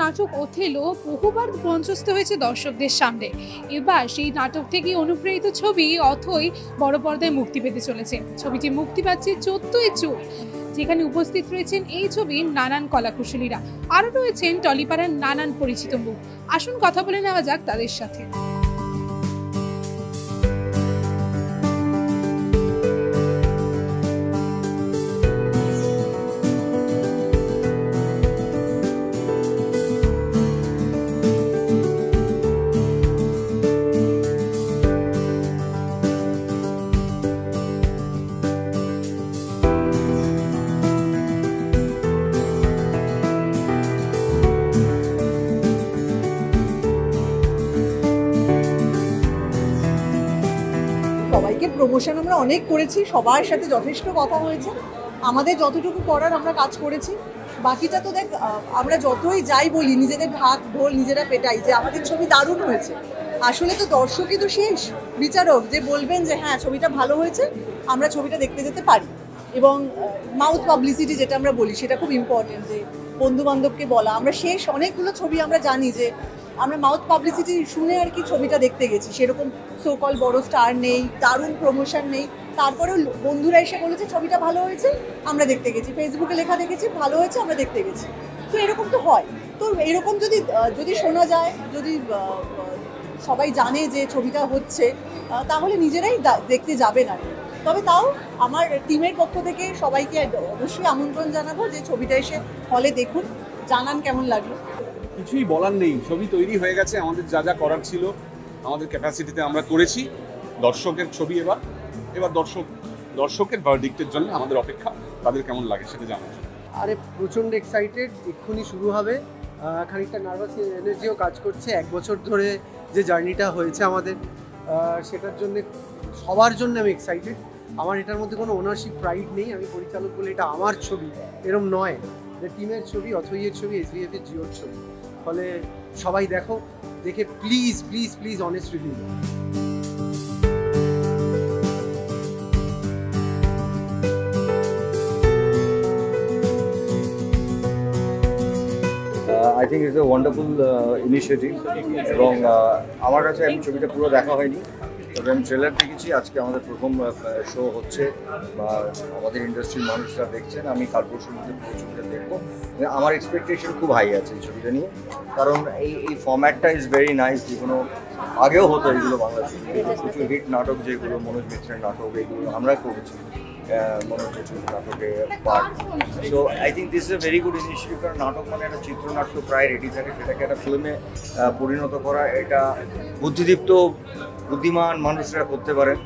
নাটক ওথেলো বহুবার মঞ্চস্থ হয়েছে দর্শকদের সামনে। এবার সেই নাটক থেকে অনুপ্রেরিত ছবি অথই বড় পর্দায় মুক্তি পেতে চলেছে। ছবিটি মুক্তি পাচ্ছে 14ই জুন, যেখানে উপস্থিত রয়েছেন এই ছবির নানান কলাকুশলীরা, আরও রয়েছেন টলিপাড়ার নানান পরিচিত মুখ। আসুন কথা বলে নেওয়া যাক তাদের সাথে। সবাইকে প্রমোশন আমরা অনেক করেছি, সবার সাথে যথেষ্ট কথা হয়েছে, আমাদের যতটুকু করার আমরা কাজ করেছি। বাকিটা তো দেখ, আমরা যতই যাই বলি, নিজেদের ঢাক ঢোল নিজেরা পেটাই যে আমাদের ছবি দারুণ হয়েছে, আসলে তো দর্শকই তো শেষ বিচারক, যে বলবেন যে হ্যাঁ ছবিটা ভালো হয়েছে, আমরা ছবিটা দেখতে যেতে পারি। এবং মাউথ পাবলিসিটি যেটা আমরা বলি, সেটা খুব ইম্পর্টেন্ট, যে বন্ধু বান্ধবকে বলা। আমরা শেষ অনেকগুলো ছবি আমরা জানি যে আমরা মাউথ পাবলিসিটি শুনে আর কি ছবিটা দেখতে গেছি, সেরকম সোকল বড় স্টার নেই, দারুণ প্রমোশন নেই, তারপরেও বন্ধুরা এসে বলেছে ছবিটা ভালো হয়েছে, আমরা দেখতে গেছি, ফেসবুকে লেখা দেখেছি ভালো হয়েছে, আমরা দেখতে গেছি। তো এরকম তো হয়। তো এরকম যদি শোনা যায়, যদি সবাই জানে যে ছবিটা হচ্ছে, তাহলে নিজেরাই দেখতে যাবে না। তবে তাও আমার টিমের পক্ষ থেকে সবাইকে অবশ্যই আমন্ত্রণ জানাবো যে ছবিটা এসে হলে দেখুন, জানান কেমন লাগলো। কিছুই বলার নেই, ছবি তৈরি হয়ে গেছে, আমাদের যা যা করার ছিল আমাদের ক্যাপাসিটিতে আমরা করেছি। দর্শকের ছবি এবার দর্শকের ভার্ডিক্টের জন্য আমাদের অপেক্ষা, তাদের কেমন লাগে সেটা জানার। আরে প্রচণ্ড এক্সাইটেড, এক্ষুনি শুরু হবে। খানিকটা নার্ভাস এনার্জিও কাজ করছে। 1 বছর ধরে যে জার্নিটা হয়েছে আমাদের, সেটার জন্য সবার জন্য আমি এক্সাইটেড। আমার এটার মধ্যে কোনো ওনারশিপ প্রাইড নেই, আমি পরিচালক বলে এটা আমার ছবি এরম নয়, যে টিমের ছবি, অথইয়ের ছবি, SBF-এর জিওর ছবি। ফলে সবাই দেখে please please please honest review. I think it's a wonderful initiative এবং আমার কাছে আমি ছবিটা পুরো দেখা হয়নি, তবে আমি ট্রেলার দেখেছি। আজকে আমাদের প্রথম শো হচ্ছে বা আমাদের ইন্ডাস্ট্রির মানুষরা দেখছেন, আমি কাল পরশুর মধ্যে পুরো ছবিটা দেখবো। আমার এক্সপেকটেশন খুব হাই আছে এই ছবিটা নিয়ে, কারণ এই ফর্ম্যাটটা ইজ ভেরি নাইস। যেগুলো আগেও হতো এগুলো বাংলাদেশে, কিছু হিট নাটক যেগুলো মনোজ মিত্রের নাটক, এইগুলো আমরা করেছি মনোজ মিত্রের নাটকে part. So I think this is a very good initiative, কারণ নাটক মানে একটা চিত্রনাট্য প্রায় রেডি থাকে, সেটাকে একটা ফিল্মে পরিণত করা, এটা বুদ্ধিদীপ্ত বুদ্ধিমান মানুষরা করতে পারেন।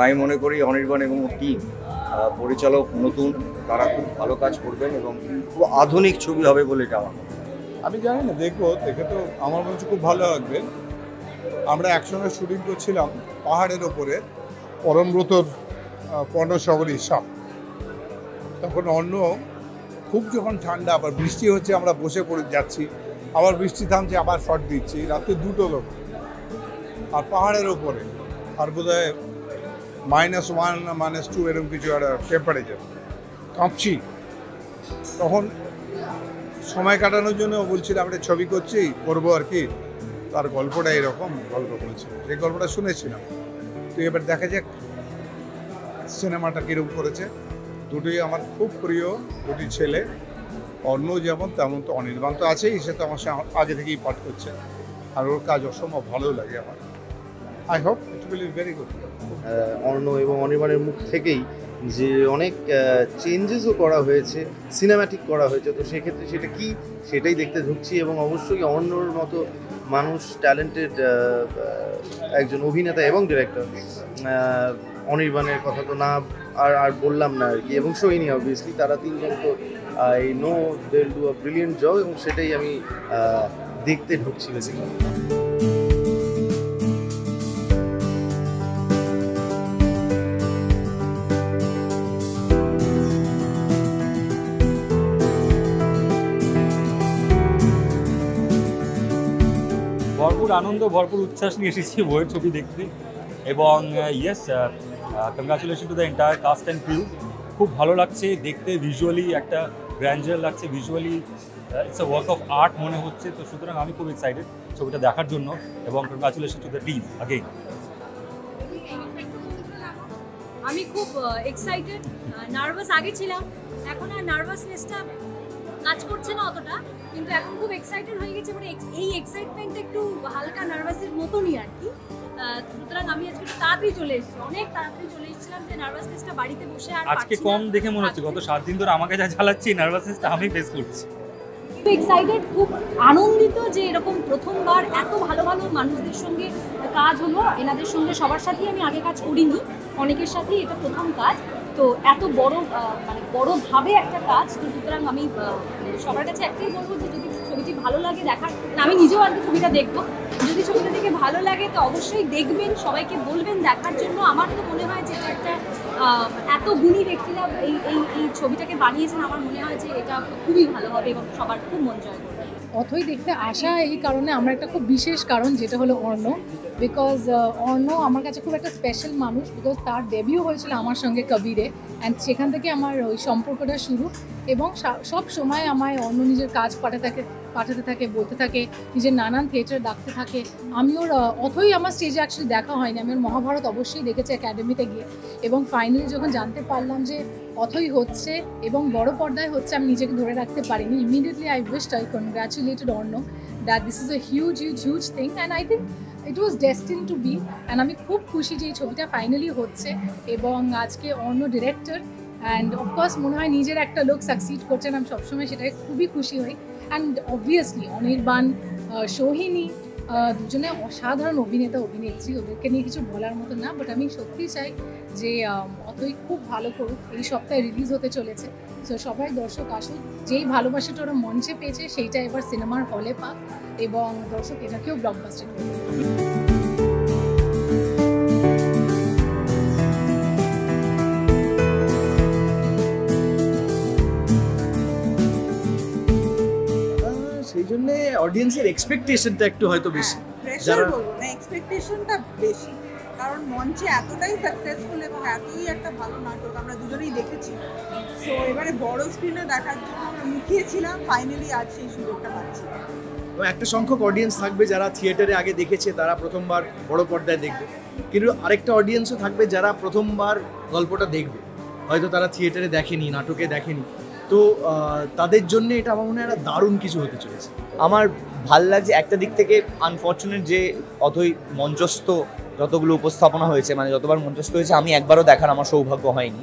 আমি মনে করি অনির্বাণ এবং টিম, পরিচালক নতুন, তারা খুব ভালো কাজ করবেন এবং খুব আধুনিক ছবি হবে বলে এটা আমার। আমি জানি না, দেখবো, দেখে তো আমার মনে হচ্ছে খুব ভালো লাগবে। আমরা একসঙ্গে শুটিং করছিলাম পাহাড়ের ওপরে, পরমব্রতর পর্ণশগরী সাপ। তখন খুব যখন ঠান্ডা, আবার বৃষ্টি হচ্ছে, আমরা বসে পড়ে যাচ্ছি, আবার বৃষ্টি থামছে, আবার শট দিচ্ছি, রাত্রে 2টো লোক, আর পাহাড়ের ওপরে, আর বোধহয় -1 -2 এরকম কিছু একটা টেম্পারেচার, কাঁপছি। তখন সময় কাটানোর জন্য বলছিলাম একটা ছবি করবো আর কি, তার গল্পটা এরকম গল্প বলছিল, সেই গল্পটা শুনেছিলাম। তো এবার দেখা যাক সিনেমাটা কীরকম করেছে। দুটোই আমার খুব প্রিয়, দুটি ছেলে, অন্য যেমন তেমন তো অনির্বাণ তো আছেই, সে তো আমার সঙ্গে আগে থেকেই পাঠ করছে, আর ওর কাজ অসম্ভব ভালো লাগে আমার। I hope it will be very good. Arna এবং অনির্বাণের মুখ থেকেই যে অনেক চেঞ্জেসও করা হয়েছে, সিনেম্যাটিক করা হয়েছে, তো সেক্ষেত্রে সেটা কি সেটাই দেখতে ঢুকছি। এবং অবশ্যই অর্ণর মতো মানুষ, ট্যালেন্টেড একজন অভিনেতা এবং ডিরেক্টর, অনির্বাণের কথা তো না আর বললাম না আর কি, এবং সোহিনী অবভিয়াসলি, তারা তিনজন তো I know they will do a brilliant job, এবং সেটাই আমি দেখতে ঢুকছি বেসিক্যালি। ভরপুর আনন্দ, ভরপুর উচ্ছ্বাস নিয়ে এসেছি বইয়ের ছবি দেখতে। এবং yes, congratulation to the entire caste and crew. খুব ভালো লাগছে দেখতে, ভিজুয়ালি একটা গ্র্যান্ডার লাগছে, visually it's a work of art মনে হচ্ছে। তো সুতরাং আমি খুব এক্সাইটেড ছবিটা দেখার জন্য, এবং congratulation to the team again. আমি খুব এক্সাইটেড, নার্ভাস আগে ছিলাম, এখন আর নার্ভাসনেসটা কাজ করছে না অতটা, কিন্তু এখন খুব এক্সাইটেড হয়ে গেছে। মানে এই এক্সাইটমেন্টটা একটু হালকা নার্ভাসের মতনই আর কি। সুতরাং আমি আজকে তাড়াতাড়ি চলে এসেছি, অনেক তাড়াতাড়ি চলে এসেছিলাম যে নার্ভাসনেসটা বাড়িতে বসে আর আজকে কম দেখে মনে হচ্ছে, গত 7 দিন ধরে আমাকে যা জ্বালাচ্ছি নার্ভাসনেসটা আমি ফেস করছি। খুব এক্সাইটেড, খুব আনন্দিত যে এরকম প্রথমবার এত ভালো ভালো মানুষদের সঙ্গে কাজ হলো। এনাদের সঙ্গে সবার সাথেই আমি আগে কাজ করিনি, অনেকের সাথেই এটা প্রথম কাজ। তো এত বড় মানে বড়ভাবে একটা কাজ, তো সুতরাং আমি সবার কাছে একটাই বলবো যে যদি ছবিটি ভালো লাগে দেখার, আমি নিজেও আর কি ছবিটা দেখবো, যদি ছবিটা দেখে ভালো লাগে তো অবশ্যই দেখবেন, সবাইকে বলবেন দেখার জন্য। আমার তো মনে হয় যে এটা একটা এত গুণী ব্যক্তিরা এই ছবিটাকে বানিয়েছেন, আমার মনে হয় যে এটা খুবই ভালো হবে এবং সবার খুব মন জয় করবে। অথই দেখতে আসা এই কারণে আমরা একটা খুব বিশেষ কারণ, যেটা হলো অর্ণ। বিকজ অর্ণ আমার কাছে খুব একটা স্পেশাল মানুষ, বিকজ তার ডেবিউ হয়েছিল আমার সঙ্গে কবিরে, অ্যান্ড সেখান থেকে আমার ওই সম্পর্কটা শুরু। এবং সব সময় আমায় অর্ণ নিজের কাজ পাঠাতে থাকে, বলতে থাকে, নিজের নানান থিয়েটার ডাকতে থাকে। আমি ওর অথই আমার স্টেজে অ্যাকচুয়ালি দেখা হয়নি, আমি ওর মহাভারত অবশ্যই দেখেছি একাডেমিতে গিয়ে। এবং ফাইনালি যখন জানতে পারলাম যে অথই হচ্ছে এবং বড় পর্দায় হচ্ছে, আমি নিজেকে ধরে রাখতে পারিনি। Immediately I wished, I congratulated Arna that this is a huge thing, and I think it was destined to be. And আমি খুব খুশি যে এই ছবিটা ফাইনালি হচ্ছে, এবং আজকে অর্ণ ডিরেক্টর, অ্যান্ড অফকোর্স মনে হয় নিজের একটা লোক সাকসিড করছেন, আমি সবসময় সেটাই খুবই খুশি হই। অ্যান্ড অবভিয়াসলি অনির্বাণ, সোহিনী, দুজনে অসাধারণ অভিনেতা অভিনেত্রী, ওদেরকে নিয়ে কিছু বলার মতো না। বাট আমি সত্যি চাই যে অতই খুব ভালো করুক। এই সপ্তাহে রিলিজ হতে চলেছে, সো সবাই দর্শক আসুন, যেই ভালোবাসাটা ওরা মঞ্চে পেয়েছে সেইটা এবার সিনেমার হলে পাক, এবং দর্শক এটাকেও ব্লকবাস্টার করবে। সেই জন্য অডিয়েন্সের এক্সপেকটেশনটা একটু হয়তো বেশি, প্রেশার বলবো না, এক্সপেকটেশনটা বেশি, কারণ মঞ্চে এতটাই সাকসেসফুল এবং এতই একটা ভালো নাটক আমরা দুজনেই দেখেছি। সো এবারে বড় স্ক্রিনে দেখার জন্য আমরা মুখিয়েছিলাম, ফাইনালি আজ সেই সুযোগটা পাচ্ছি। এবং একটা সংখ্যক অডিয়েন্স থাকবে যারা থিয়েটারে আগে দেখেছে, তারা প্রথমবার বড় পর্দায় দেখবে, কিন্তু আরেকটা অডিয়েন্সও থাকবে যারা প্রথমবার গল্পটা দেখবে, হয়তো তারা থিয়েটারে দেখেনি, নাটকে দেখেনি। তো তাদের জন্য এটা আমার মনে হয় একটা দারুণ কিছু হতে চলেছে। আমার ভাল লাগছে একটা দিক থেকে, আনফর্চুনেট যে অথই মঞ্চস্থ যতগুলো উপস্থাপনা হয়েছে, মানে যতবার মঞ্চস্থ হয়েছে আমি একবারও দেখার আমার সৌভাগ্য হয়নি,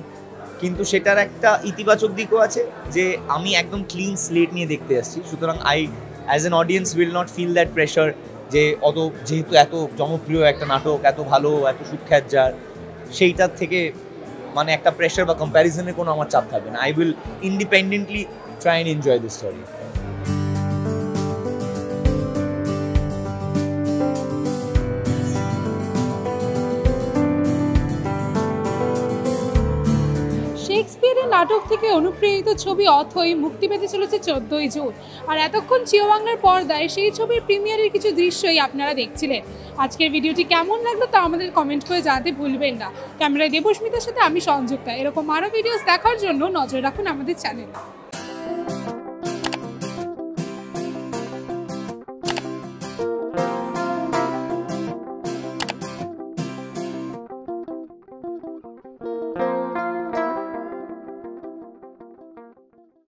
কিন্তু সেটার একটা ইতিবাচক দিকও আছে যে আমি একদম ক্লিন স্লেট নিয়ে দেখতে আসছি। সুতরাং as an audience will not feel that pressure যে যেহেতু এত জনপ্রিয় একটা নাটক, এত ভালো, এত সুখ্যাত যার, সেইটার থেকে মানে একটা প্রেশার বা কম্প্যারিজনের কোনো আমার চাপ থাকবে না। I will independently try and enjoy this story. শেক্সপিয়ারের নাটক থেকে অনুপ্রেরিত ছবি অথই মুক্তি পেতে চলেছে 14ই জুন। আর এতক্ষণ জিও বাংলার পর্দায় সেই ছবির প্রিমিয়ারের কিছু দৃশ্যই আপনারা দেখছিলেন। আজকের ভিডিওটি কেমন লাগলো তা আমাদের কমেন্ট করে জানাতে ভুলবেন না। ক্যামেরায় দেবস্মিতার সাথে আমি সংযুক্তা। এরকম আরও ভিডিওস দেখার জন্য নজর রাখুন আমাদের চ্যানেল।